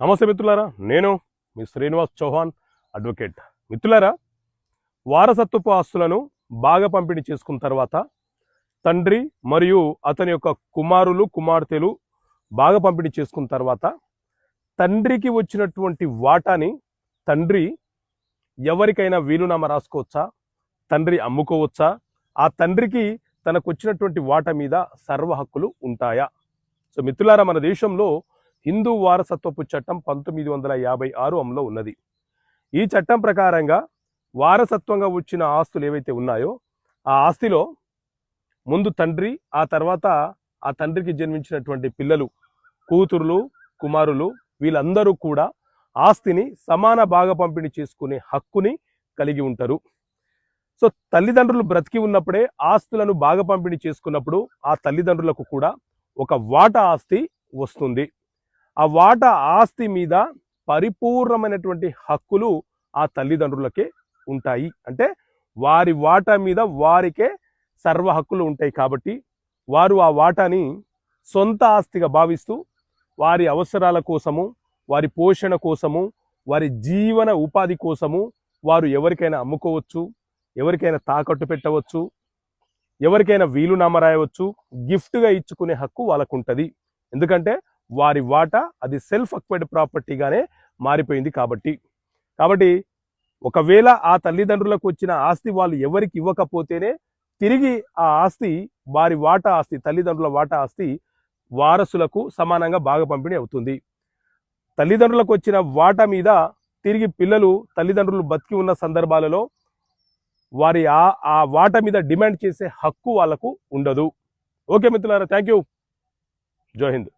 నమస్తే మిత్రులారా, నేను మీ శ్రీనివాస్ చౌహాన్ అడ్వకేట్. మిత్రులారా, వారసత్వపు ఆస్తులను బాగా పంపిణీ చేసుకున్న తర్వాత తండ్రి మరియు అతని యొక్క కుమారులు కుమార్తెలు బాగా పంపిణీ చేసుకున్న తర్వాత తండ్రికి వచ్చినటువంటి వాటాని తండ్రి ఎవరికైనా వీలునామా రాసుకోవచ్చా, తండ్రి అమ్ముకోవచ్చా, ఆ తండ్రికి తనకు వచ్చినటువంటి వాటా మీద సర్వ హక్కులు ఉంటాయా? సో మిత్రులారా, మన దేశంలో హిందూ వారసత్వపు చట్టం 1956 అమలులో ఉన్నది. ఈ చట్టం ప్రకారంగా వారసత్వంగా వచ్చిన ఆస్తులు ఏవైతే ఉన్నాయో ఆ ఆస్తిలో ముందు తండ్రి, ఆ తర్వాత ఆ తండ్రికి జన్మించినటువంటి పిల్లలు, కూతురులు, కుమారులు వీళ్ళందరూ కూడా ఆస్తిని సమాన భాగ పంపిణీ చేసుకునే హక్కుని కలిగి ఉంటారు. సో తల్లిదండ్రులు బ్రతికి ఉన్నప్పుడే ఆస్తులను బాగా పంపిణీ చేసుకున్నప్పుడు ఆ తల్లిదండ్రులకు కూడా ఒక వాటా ఆస్తి వస్తుంది. ఆ వాటా ఆస్తి మీద పరిపూర్ణమైనటువంటి హక్కులు ఆ తల్లిదండ్రులకే ఉంటాయి. అంటే వారి వాటా మీద వారికే సర్వ హక్కులు ఉంటాయి. కాబట్టి వారు ఆ వాటాని సొంత ఆస్తిగా భావిస్తూ వారి అవసరాల కోసము, వారి పోషణ కోసము, వారి జీవన ఉపాధి కోసము వారు ఎవరికైనా అమ్ముకోవచ్చు, ఎవరికైనా తాకట్టు పెట్టవచ్చు, ఎవరికైనా వీలునామా రాయవచ్చు, గిఫ్ట్గా ఇచ్చుకునే హక్కు వాళ్ళకు ఉంటుంది. ఎందుకంటే వారి వాటా అది సెల్ఫ్ అక్వైర్డ్ ప్రాపర్టీగానే మారిపోయింది. కాబట్టి ఒకవేళ ఆ తల్లిదండ్రులకు వచ్చిన ఆస్తి వాళ్ళు ఎవరికి ఇవ్వకపోతేనే తిరిగి ఆ ఆస్తి, వారి వాటా ఆస్తి, తల్లిదండ్రుల వాటా ఆస్తి వారసులకు సమానంగా బాగా పంపిణీ అవుతుంది. తల్లిదండ్రులకు వచ్చిన వాటా మీద తిరిగి పిల్లలు తల్లిదండ్రులు బతికి ఉన్న సందర్భాలలో వారి ఆ వాటా మీద డిమాండ్ చేసే హక్కు వాళ్ళకు ఉండదు. ఓకే మిత్రులారా, థ్యాంక్ యూ. జై హింద్.